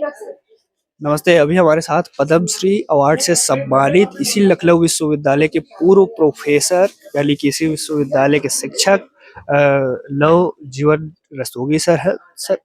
नमस्ते। अभी हमारे साथ पद्मश्री अवार्ड से सम्मानित इसी लखनऊ विश्वविद्यालय के पूर्व प्रोफेसर यानी कि इसी विश्वविद्यालय के शिक्षक लव जीवन रस्तोगी सर है। सर,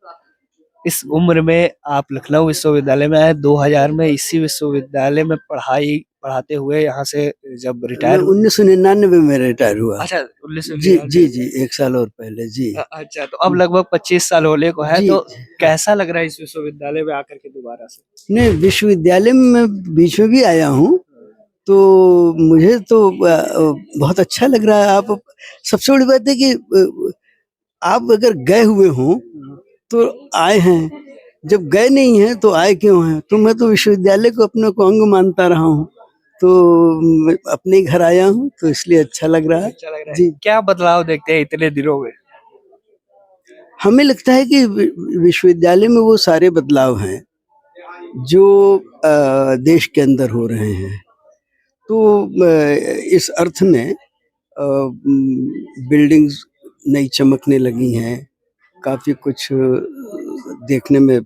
इस उम्र में आप लखनऊ विश्वविद्यालय में आए, 2000 में इसी विश्वविद्यालय में पढ़ाई पढ़ाते हुए यहाँ से जब मैं रिटायर हुए। 1999 में रिटायर हुआ। अच्छा, 1999 जी जी जी, 1 साल और पहले जी। अच्छा, तो अब लगभग 25 साल होने को है, जी, तो कैसा लग रहा है इस विश्वविद्यालय में आकर के दोबारा से? नहीं, विश्वविद्यालय में मैं बीच में भी आया हूँ, तो मुझे तो बहुत अच्छा लग रहा है। आप सबसे बड़ी बात है कि आप अगर गए हुए हों तो आए हैं, जब गए नहीं हैं तो आए क्यों हैं? तो मैं तो विश्वविद्यालय को अपने को अंग मानता रहा हूँ, तो मैं अपने ही घर आया हूँ, तो इसलिए अच्छा लग रहा है। अच्छा लग रहा है। जी। क्या बदलाव देखते हैं इतने दिनों में? हमें लगता है कि विश्वविद्यालय में वो सारे बदलाव हैं जो देश के अंदर हो रहे हैं। तो इस अर्थ में बिल्डिंग्स नई चमकने लगी हैं, काफ़ी कुछ देखने में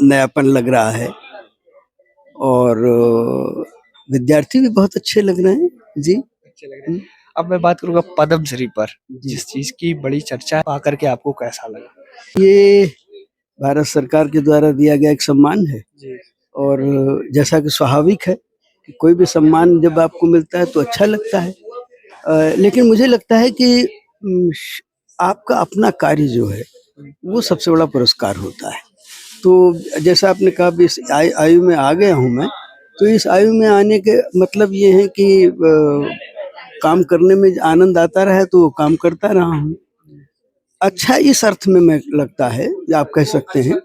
नयापन लग रहा है, और विद्यार्थी भी बहुत अच्छे लग रहे हैं। जी। अच्छे लग रहे हैं। अब मैं बात करूंगा पद्मश्री पर, जिस चीज की बड़ी चर्चा आकर के आपको कैसा लगा? ये भारत सरकार के द्वारा दिया गया एक सम्मान है, जी। और जैसा कि स्वाभाविक है कि कोई भी सम्मान जब आपको मिलता है तो अच्छा लगता है, लेकिन मुझे लगता है कि आपका अपना कार्य जो है वो सबसे बड़ा पुरस्कार होता है। तो जैसा आपने कहा, इस आयु में आ गया हूँ मैं, तो इस आयु में आने के मतलब ये है कि काम करने में आनंद आता रहा, तो काम करता रहा हूँ। अच्छा इस अर्थ में मैं लगता है, आप कह सकते हैं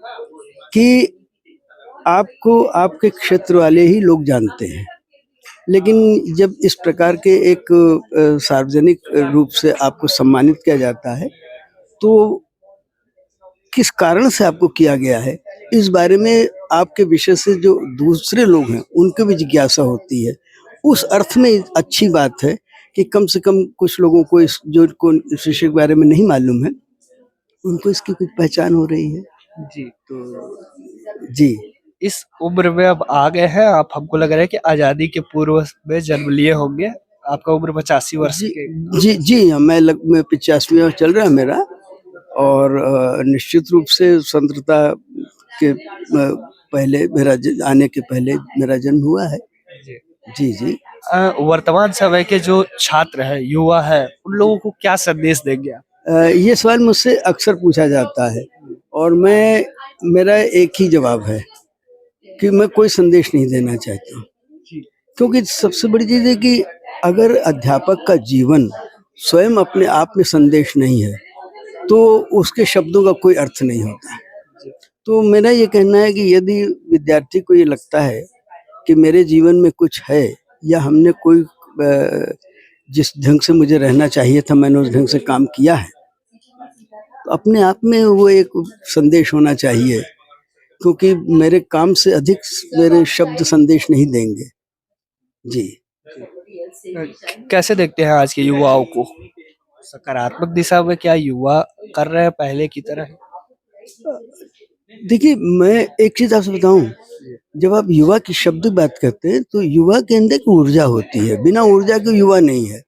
कि आपको आपके क्षेत्र वाले ही लोग जानते हैं, लेकिन जब इस प्रकार के एक सार्वजनिक रूप से आपको सम्मानित किया जाता है, तो किस कारण से आपको किया गया है, इस बारे में आपके विषय से जो दूसरे लोग हैं उनकी भी जिज्ञासा होती है। उस अर्थ में अच्छी बात है कि कम से कम कुछ लोगों को इस विषय के बारे में नहीं मालूम है, उनको इसकी कुछ पहचान हो रही है। जी। तो जी, इस उम्र में अब आ गए हैं आप, हमको लग रहा है कि आजादी के पूर्व में जन्म लिए होंगे। आपका उम्र 85 वर्ष जी के। जी जी हाँ, मैं 85वां चल रहा है मेरा, और निश्चित रूप से स्वतंत्रता के पहले आने के पहले मेरा जन्म हुआ है। जी। जी जी। वर्तमान समय के जो छात्र है, युवा है, उन लोगों को क्या संदेश देंगे आप? ये सवाल मुझसे अक्सर पूछा जाता है, और मेरा एक ही जवाब है कि मैं कोई संदेश नहीं देना चाहता हूँ, क्योंकि सबसे बड़ी चीज़ है कि अगर अध्यापक का जीवन स्वयं अपने आप में संदेश नहीं है, तो उसके शब्दों का कोई अर्थ नहीं होता। तो मेरा ये कहना है कि यदि विद्यार्थी को ये लगता है कि मेरे जीवन में कुछ है, या हमने कोई जिस ढंग से मुझे रहना चाहिए था मैंने उस ढंग से काम किया है, तो अपने आप में वो एक संदेश होना चाहिए, क्योंकि मेरे काम से अधिक मेरे शब्द संदेश नहीं देंगे। जी। कैसे देखते हैं आज के युवाओं को? सकारात्मक दिशा में क्या युवा कर रहे हैं पहले की तरह? देखिए, मैं एक चीज़ आपसे बताऊँ, जब आप युवा की शब्द बात करते हैं तो युवा के अंदर एक ऊर्जा होती है, बिना ऊर्जा के युवा नहीं है।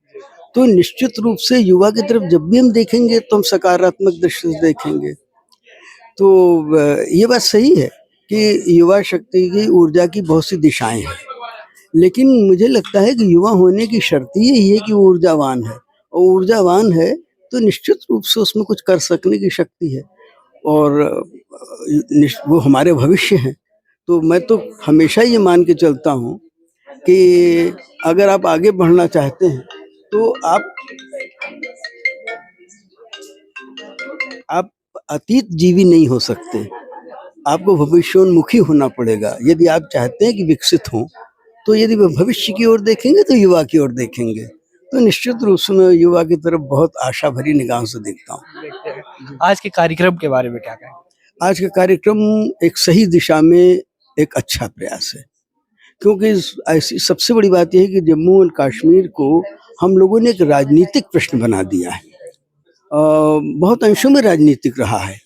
तो निश्चित रूप से युवा की तरफ जब भी हम देखेंगे तो हम सकारात्मक दृष्टि से देखेंगे। तो ये बात सही है कि युवा शक्ति की ऊर्जा की बहुत सी दिशाएं हैं, लेकिन मुझे लगता है कि युवा होने की शर्त यही है कि वो ऊर्जावान है, और ऊर्जावान है तो निश्चित रूप से उसमें कुछ कर सकने की शक्ति है, और वो हमारे भविष्य हैं। तो मैं तो हमेशा ये मान के चलता हूँ कि अगर आप आगे बढ़ना चाहते हैं तो आप अतीत जीवी नहीं हो सकते, आपको भविष्योन्मुखी होना पड़ेगा। यदि आप चाहते हैं कि विकसित हों, तो यदि वह भविष्य की ओर देखेंगे तो युवा की ओर देखेंगे। तो निश्चित रूप से मैं युवा की तरफ बहुत आशा भरी निगाहों से देखता हूँ। आज के कार्यक्रम के बारे में क्या कहें? आज का कार्यक्रम एक सही दिशा में एक अच्छा प्रयास है, क्योंकि ऐसी सबसे बड़ी बात यह है कि जम्मू और कश्मीर को हम लोगों ने एक राजनीतिक प्रश्न बना दिया है। बहुत अंशों में राजनीतिक रहा है,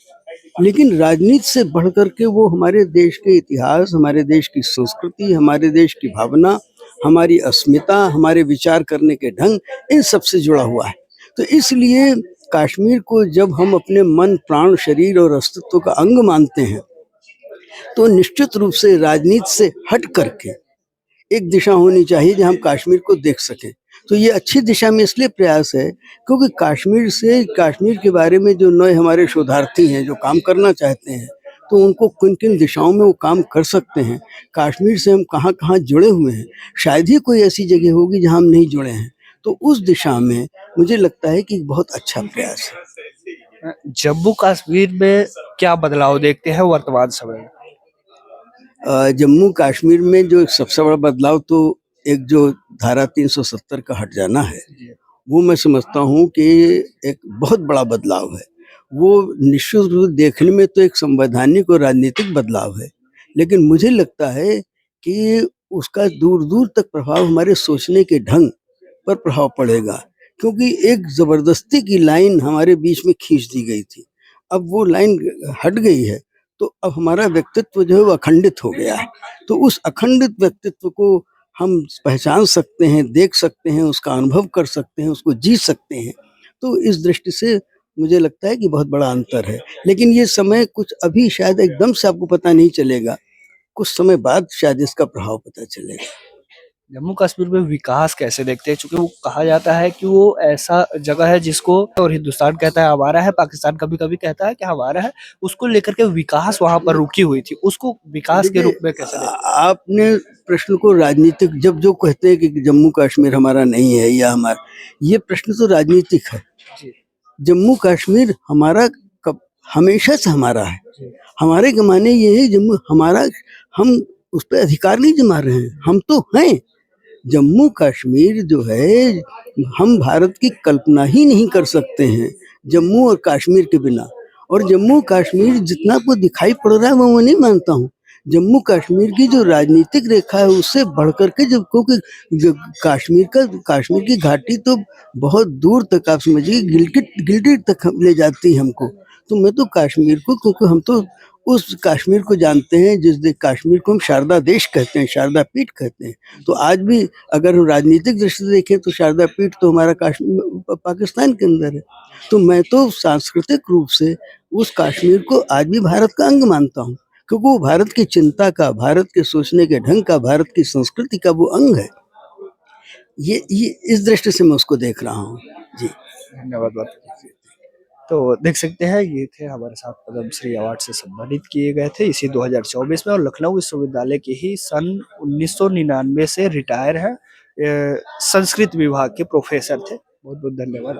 लेकिन राजनीति से बढ़ कर के वो हमारे देश के इतिहास, हमारे देश की संस्कृति, हमारे देश की भावना, हमारी अस्मिता, हमारे विचार करने के ढंग, इन सब से जुड़ा हुआ है। तो इसलिए कश्मीर को जब हम अपने मन, प्राण, शरीर और अस्तित्व का अंग मानते हैं, तो निश्चित रूप से राजनीति से हट करके एक दिशा होनी चाहिए जहां हम कश्मीर को देख सकें। तो ये अच्छी दिशा में इसलिए प्रयास है क्योंकि कश्मीर के बारे में जो नए हमारे शोधार्थी हैं, जो काम करना चाहते हैं, तो उनको किन किन दिशाओं में वो काम कर सकते हैं, कश्मीर से हम कहाँ कहाँ जुड़े हुए हैं, शायद ही कोई ऐसी जगह होगी जहाँ हम नहीं जुड़े हैं। तो उस दिशा में मुझे लगता है कि बहुत अच्छा प्रयास है। जम्मू कश्मीर में क्या बदलाव देखते हैं वर्तमान समय में? जम्मू कश्मीर में जो सबसे बड़ा बदलाव तो एक जो धारा 370 का हट जाना है, वो मैं समझता हूँ कि एक बहुत बड़ा बदलाव है। वो निश्चित रूप से देखने में तो एक संवैधानिक और राजनीतिक बदलाव है, लेकिन मुझे लगता है कि उसका दूर दूर तक प्रभाव हमारे सोचने के ढंग पर प्रभाव पड़ेगा, क्योंकि एक जबरदस्ती की लाइन हमारे बीच में खींच दी गई थी। अब वो लाइन हट गई है, तो अब हमारा व्यक्तित्व जो है वो अखंडित हो गया है। तो उस अखंडित व्यक्तित्व को हम पहचान सकते हैं, देख सकते हैं, उसका अनुभव कर सकते हैं, उसको जी सकते हैं। तो इस दृष्टि से मुझे लगता है कि बहुत बड़ा अंतर है। लेकिन ये समय कुछ अभी शायद एकदम से आपको पता नहीं चलेगा, कुछ समय बाद शायद इसका प्रभाव पता चलेगा। जम्मू कश्मीर में विकास कैसे देखते हैं? चूंकि वो कहा जाता है कि वो ऐसा जगह है जिसको और हिंदुस्तान कहता है हमारा है, पाकिस्तान कभी कभी कहता है कि हमारा है, उसको लेकर के विकास वहां पर रुकी हुई थी, उसको विकास के देखिए, रूप में कैसे देखते आपने प्रश्न को राजनीतिक, जब जो कहते हैं कि जम्मू कश्मीर हमारा नहीं है या हमारा, ये प्रश्न तो राजनीतिक है। हैं? जी जम्मू कश्मीर हमारा कब, हमेशा से हमारा है। जी हमारे के माने ये है जम्मू हमारा, हम उस पर अधिकार नहीं जमा रहे हैं, हम तो हैं। जम्मू कश्मीर जो है, हम भारत की कल्पना ही नहीं कर सकते हैं जम्मू और कश्मीर के बिना। और जम्मू कश्मीर जितना को दिखाई पड़ रहा है वो मैं नहीं मानता हूँ। जम्मू कश्मीर की जो राजनीतिक रेखा है उससे बढ़ कर के, जब क्योंकि कश्मीर की घाटी तो बहुत दूर तक, आप समझिए गिलगिट तक ले जाती है हमको। तो मैं तो कश्मीर को, क्योंकि हम तो उस कश्मीर को जानते हैं कश्मीर को हम शारदा देश कहते हैं, शारदा पीठ कहते हैं। तो आज भी अगर हम राजनीतिक दृष्टि से देखें तो शारदा पीठ तो हमारा कश्मीर पाकिस्तान के अंदर है। तो मैं तो सांस्कृतिक रूप से उस कश्मीर को आज भी भारत का अंग मानता हूँ, क्योंकि वो भारत की चिंता का, भारत के सोचने के ढंग का, भारत की संस्कृति का वो अंग है। ये इस दृष्टि से मैं उसको देख रहा हूँ। जी। धन्यवाद बात कीजिए। तो देख सकते हैं ये थे हमारे साथ पद्मश्री अवार्ड से सम्मानित किए गए थे इसी 2024 में, और लखनऊ विश्वविद्यालय के ही सन 1999 से रिटायर है, संस्कृत विभाग के प्रोफेसर थे। बहुत बहुत धन्यवाद।